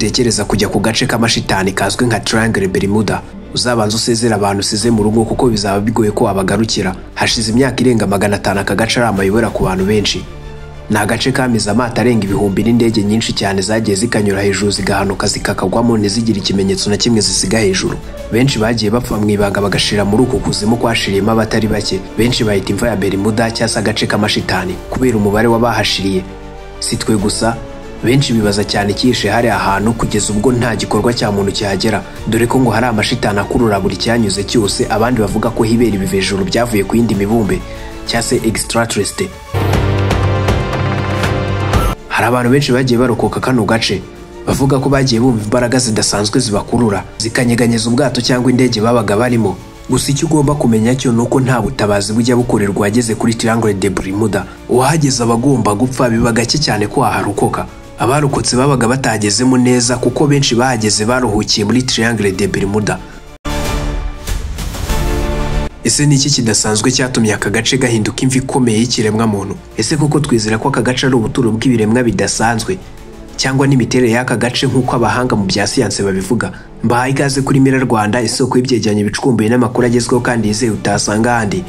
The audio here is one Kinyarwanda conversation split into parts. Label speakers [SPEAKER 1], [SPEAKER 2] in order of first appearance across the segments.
[SPEAKER 1] nutekereza kujya ku gace k'amashitani kazwi nka Triangle Bermuda, uzabanza usezera abantu usize mu rugo kuko bizaba bigoye ko abagarukira. Hashize imyaka irenga 500 aka gace ari amayobera ku bantu benshi. Ni agace kamize amato arenga ibihumbi n'indege nyinshi cyane zagiye zikanyura hejuru zigahanuka zikakagwamo ntizigira ikimenyetso na kimwe zisiga hejuru. Benshi bagiye bapfa mu ibanga bagashira muri uko kuzimu kwashiriyemo abatari bake. Benshi bahita imva ya Bermuda cyangwa agace k'amashitani kubera umubare w'abahashiriye. Si twe gusa, benshi bibaza cyane cyishe hari ahantu kugeza ubwo nta gikorwa cya muntu cyagera, dore ko ngo hari amashitani akurura buri cyanyuze cyose. Abandi bavuga ko hibera ibivejuru byavuye ku yindi mibumbe cyase extraterrestre. Hari abantu benshi bagiye barokoka kano gace bavuga ko bagiye bumva imbaraga zidasanzwe zibakurura zikanyeganyeza ubwato cyangwa indege babaga barimo. Gusa icyo ugomba kumenya cyo nuko nta butabazi bujya bukorerwa ageze kuri Triangle de Bermuda. Uhageze abagomba gupfa, biba gake cyane ko aharokoka. Abarokotse babaga batagezemo neza kuko benshi bahageze baruhukiye muri Triangle de Bermuda. Ese niki kidasanzwe cyatumye aka gace gahinduka imvi ikomeye y'ikiremwa muntu? Ese koko twizera ko aka gace ari ubuturo bw'ibiremwa bidasanzwe cyangwa n'imiterere y'aka gace nk'uko abahanga mu bya siyanse babivuga? Mbahaye ikaze kuri Mira Rwanda, isoko y'ibyegeranyo bicukumbuye n'amakuru agezweho kandi yizewe utasanga ahandi.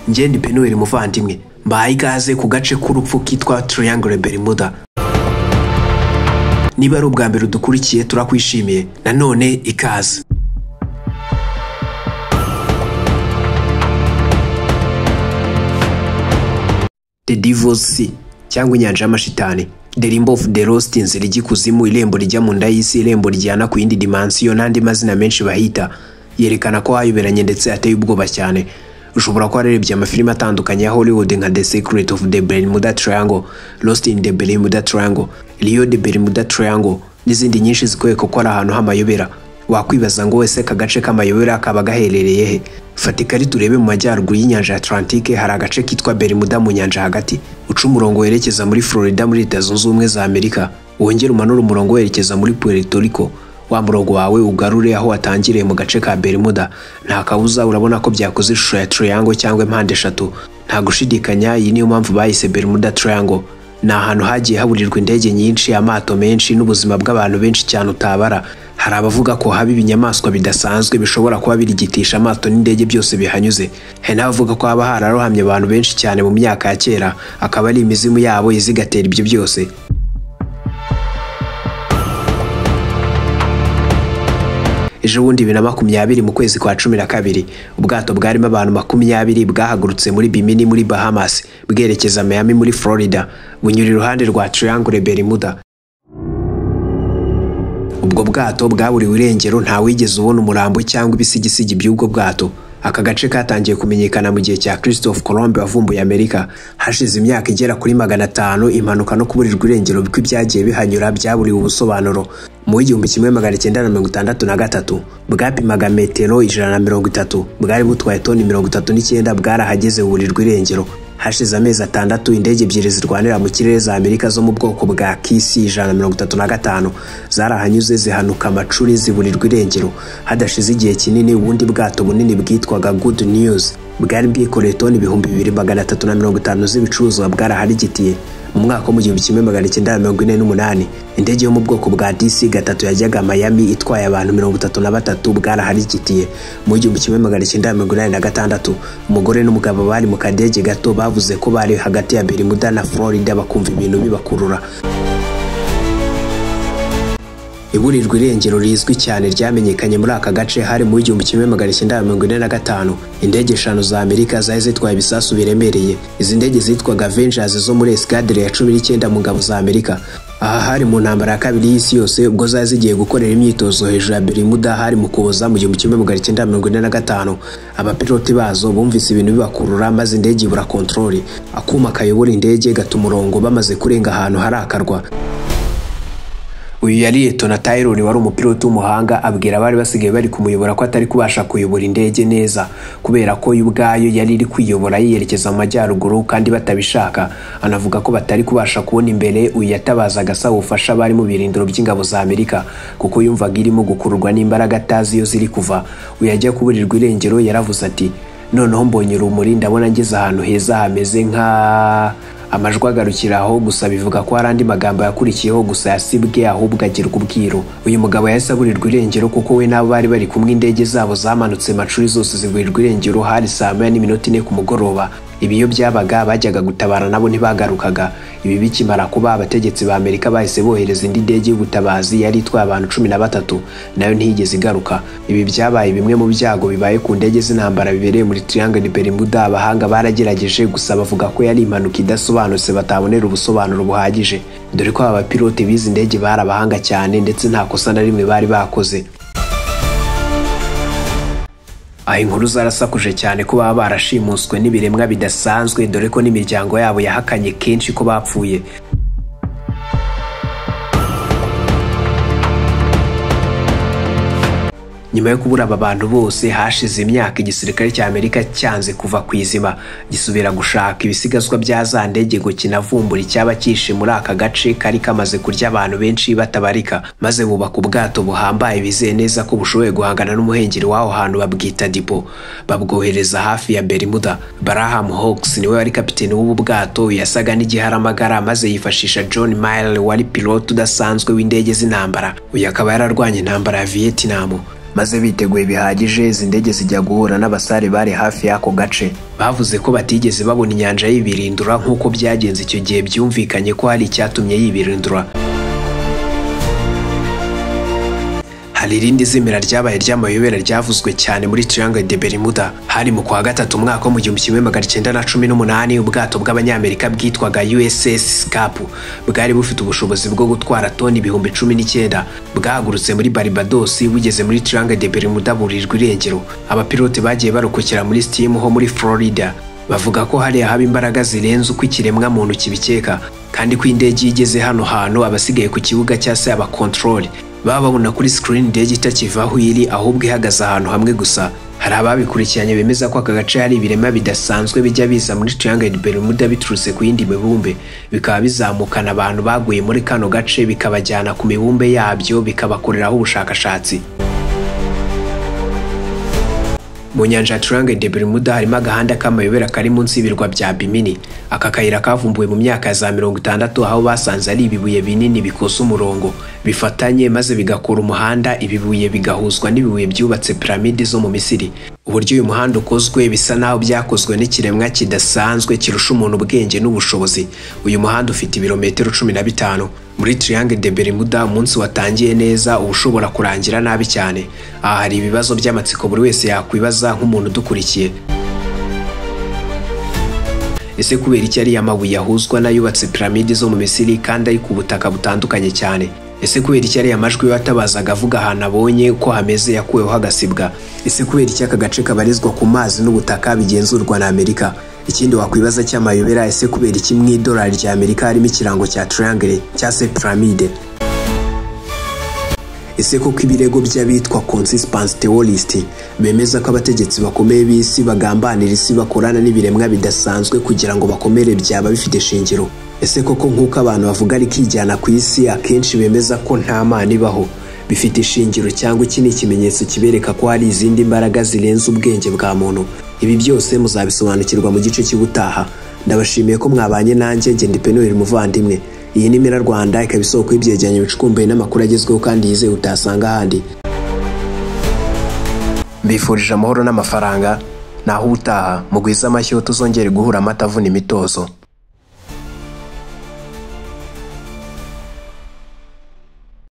[SPEAKER 1] Njye ndi Penuel Muvandimwe, mbahaye ikaze ku gace k'urupfu kitwa Triangle Bermuda. Niba ari ubwa mbere udukurikiye turakwishimiye, nanone ikaze. The Devil's Sea cyangwa inyanja y'amashitani, The Limb of the Lost, inzira y'ikuzimu, irembo rijya mu nda y'isi, irembo rijyana ku yindi dimension n'andi mazina menshi bahita. Yerekana ko hayoberanye ndetse ateye ubwoba cyane. Ushobora ko warebye amafilime atandukanye ya Hollywood nka The Secret of the Bermuda Triangle, Lost in the Bermuda Triangle, Rio de Bermuda Triangle n'izindi nyinshi zikweka ko ari ahantu h'amayobera. Wakwibaza ngo ese aka gace k'amayobera kaba gaherereye he? Fata ikarita urebe mu majyaruguru y'inyanja Atlantique hari agace kitwa Bermuda mu nyanja hagati. Uca umurongo werekeza muri Florida muri Leta Zunze Ubumwe za Amerika, wongera umanura umurongo werekeza muri Puerto Rico. Wa murongo wawe ugarure aho watangiriye mu gace ka Bermuda. Nta kabuza urabona ko byakoze ishusho ya triangle cyangwa impande eshatu. Nta gushidikanya iyi niyo mpamvu bayise Bermuda Triangle. Ni ahantu hagiye haburirwa indege nyinshi, amato menshi n'ubuzima bw'abantu benshi cyane utabara. Hari abavuga ko haba ibinyamaswa bidasanzwe bishobora kuba birigitisha amato n'indege byose bihanyuze. Hari n'abavuga ko haba hararohamye abantu benshi cyane mu myaka ya kera, akaba ari imizimu yabo izigatera ibyo byose. Ejo bundi 2020 mu kwezi kwa 12, ubwato bwarimo abantu 20 bwahagurutse muri Bimini muri Bahamas bwerekeza Miami muri Florida, bunyura iruhande rwa Triangle Bermuda. Ubwo bwato bwaburiwe irengero, nta wigeze ubona umurambo cyangwa ibisigisigi by'ubwo bwato. Aka gace katangiye kumenyekana mu gihe cya Christopher Colomb wavumbuye Amerika. Hashize imyaka igera kuri 500 impanuka no kuburirwa irengero biko byagiye bihanyura byaburiwe ubusobanuro. Mu 1963 bwapimaga metero 130, bwari butwaye toni 39, bwarahageze buburirwa irengero. Hashize amezi 6 indege ebyiri zirwanira mu kirere za Amerika zo mu bwoko bwa KC-135 zarahanyuze zihanuka amacuri ziburirwa irengero. Hadashize igihe kinini ubundi bwato bunini bwitwaga Good News bwari bwikoreye toni 2350 z'ibicuruzwa bwaraharigitiye. Mu mwaka wa 1948 indege yo mu bwoko bwa DC-3 yajyaga Miami itwaye abantu 33 bwaraharigitiye. Mu 1986 umugore n'umugabo bari mu kadege gato bavuze ko bari hagati ya Bermuda na Florida bakumva ibintu bibakurura. Iburirwa irengero rizwi cyane ryamenyekanye muri aka gace hari mu 1945. Indege 5 za Amerika zari zitwaye ibisasu biremereye. Izi ndege zitwaga Avengers zo muri Escadre ya 19 mu ngabo za Amerika. Aha hari mu ntambara ya kabiri y'isi yose ubwo zari zigiye gukorera imyitozo hejuru ya Bermuda hari mu Kuboza mu 1945. Abapiloti bazo bumvise ibintu bibakurura maze indege ibura control. Akuma kayobora indege gatuma umurongo bamaze kurenga ahantu harakarwa. Uyu yari Lieutenant Taylor wari umupiloti w'umuhanga, abwira abari basigaye bari kumuyobora ko atari kubasha kuyobora indege neza kubera ko y'ubwayo yari iri kwiyobora yerekeza mu majyaruguru kandi batabishaka. Anavuga ko batari kubasha kubona imbere. Uyu yatabazaga asaba ubufasha bari mu birindiro by'ingabo za Amerika kuko yumvaga irimo gukururwa n'imbaraga atazi iyo ziri kuva. Uyu yajya kuburirwa irengero yaravuze ati, noneho mbonye urumuri ndabona ngeze ahantu heza hameze nka amajwi agarukira aho gusa bivuga ko hari andi magambo yakurikiyeho gusa yasibwe ahubwo agirwa ubwiru. Uyu mugabo yahise aburirwa irengero kuko we n'abo bari kumwe indege zabo zamanutse Macuri zose ziburirwa irengero hari saa 4:04 ku mugoroba. Ibi iyo byabaga bajyaga gutabara nabo ntibagarukaga. Ibi bikimara kuba abategetsi ba Amerika bahise bohereza indi ndege y'ubutabazi yari itwaye abantu 13 nayo ntiyigeze igaruka. Ibi byabaye bimwe mu byago bibaye ku ndege z'intambara bibereye muri Triangle de Bermuda. Abahanga baragerageje gusa bavuga ko yari impanuka idasobanutse batabonera ubusobanuro buhagije, dore ko aba pilote bizi indege bari abahanga cyane ndetse nta kosa na rimwe bari bakoze. Inkuru zarasakuje cyane ko baba barashimuswe n'ibiremwa bidasanzwe, dore ko n'imiryango yabo yahakanye kenshi ko bapfuye. Nyuma yo kubura aba bantu bose hashize imyaka, igisirikare cya Amerika cyanze kuva ku izima gisubira gushaka ibisigazwa bya za ndege ngo kinavumbura icyaba kishe muri aka gace kari kamaze kurya abantu benshi batabarika, maze bubaka ubwato buhambaye bizeye neza ko bushoboye guhangana n'umuhengeri w'aho hantu babwita Dipo, babwohereza hafi ya Bermuda. Baraham Hawks niwe wari kapiteni w'ubu bwato, yasaga n'igiharamagara maze yifashisha John Mile wari pilote udasanzwe w'indege z'intambara. Uyu akaba yararwanye intambara ya Vietnam. Maze biteguye bihagije izi ndege zijya guhura n'abasare bari hafi y'ako gace. Bavuze ko batigeze babona inyanja y'ibirindura nk'uko byagenze icyo gihe, byumvikanye ko hari icyatumye yibirindura. Hari irindi zimira ryabaye ry'amayobera ryavuzwe cyane muri Triangle de Bermuda. Hari mu kwa gatatu umwaka mu 1918 ubwato bw'abanyamerika bwitwaga USS Scap bwari bufite ubushobozi bwo gutwara toni 19,000 bwahagurutse muri Barbados bugeze muri Triangle de Bermuda burirwa irengero. Abapilote bagiye barokokera muri Steam ho muri Florida. Bavuga ko hari ahaba imbaraga zirenze uko ikiremwa muntu kibikeka, kandi ko indege igeze hano hantu abasigaye ku kibuga cyase aba control baba babona kuri screen indege itakivaho iri ahubwo ihagaze ahantu hamwe gusa. Hari ababikurikiranye bemeza ko aka gace hari ibirema bidasanzwe bijya biza muri Triangle de Bermuda biturutse ku yindi mibumbe, bikaba bizamukana abantu baguye muri kano gace bikabajyana ku mibumbe yabyo bikabakoreraho ubushakashatsi. Mu nyanja Triangle de Bermuda harimo agahanda k'amayobera kari munsi y'ibirwa bya Bimini. Aka kayira kavumbuwe mu myaka za 60 aho basanze ari ibibuye binini bikoze umurongo bifatanye maze bigakora umuhanda. Ibibuye bigahuzwa n'ibibuye byubatse piramide zo mu Misiri. Uburyo uyu muhanda ukozwe bisa naho byakozwe n'ikiremwa kidasanzwe kirusha umuntu ubwenge n'ubushobozi. Uyu muhanda ufite ibirometero 15. Muri Triangle de Bermuda umunsi watangiye neza ushobora kurangira nabi cyane. Aha hari ibibazo by'amatsiko buri wese yakwibaza nk'umuntu dukurikiye. Ese kubera iki ari amabuye yahuzwa n'ayubatse piramide zo mu Misiri kandi ari ku butaka butandukanye cyane? Ese kubera iki ari amajwi yatabazaga avuga ahantu abonye ko hameze yakuweho hagasibwa? Ese kubera iki aka gace kabarizwa ku mazi n'ubutaka bigenzurwa na Amerika? Ikindi wakwibaza cy'amayobera, ese kubera iki mu idolari rya Amerika harimo ikirango cya triangle cyase pyramide? Ese koko ibirego by'abitwa conspiracy theorist bemeza ko abategetsi bakomeye b'isi bagambanira isi bakorana n'ibiremwa bidasanzwe kugira ngo bakomere byaba bifite shingiro? Ese koko nk'uko abantu bavuga ari kijyana ku isi akenshi bemeza ko nta mana ibaho, bifite ishingiro cyangwa iki ni ikimenyetso kibereka ko hari izindi mbaraga zirenze ubwenge bwa muntu? Ibi byose muzabisobanukirwa mu gice cy'ubutaha. Ndabashimiye ko mwabanye nanjye, Ndi Penweri Muvandimwe. Iyi ni Mira Rwanda, ikaba isoko y'ibyegeranyo bicukumbuye n'amakuru agezweho kandi yizewe utasanga ahandi. Mbifurije amahoro n'amafaranga, naho ubutaha mugwiza amashyo tuzongere guhura amatavuna imitozo.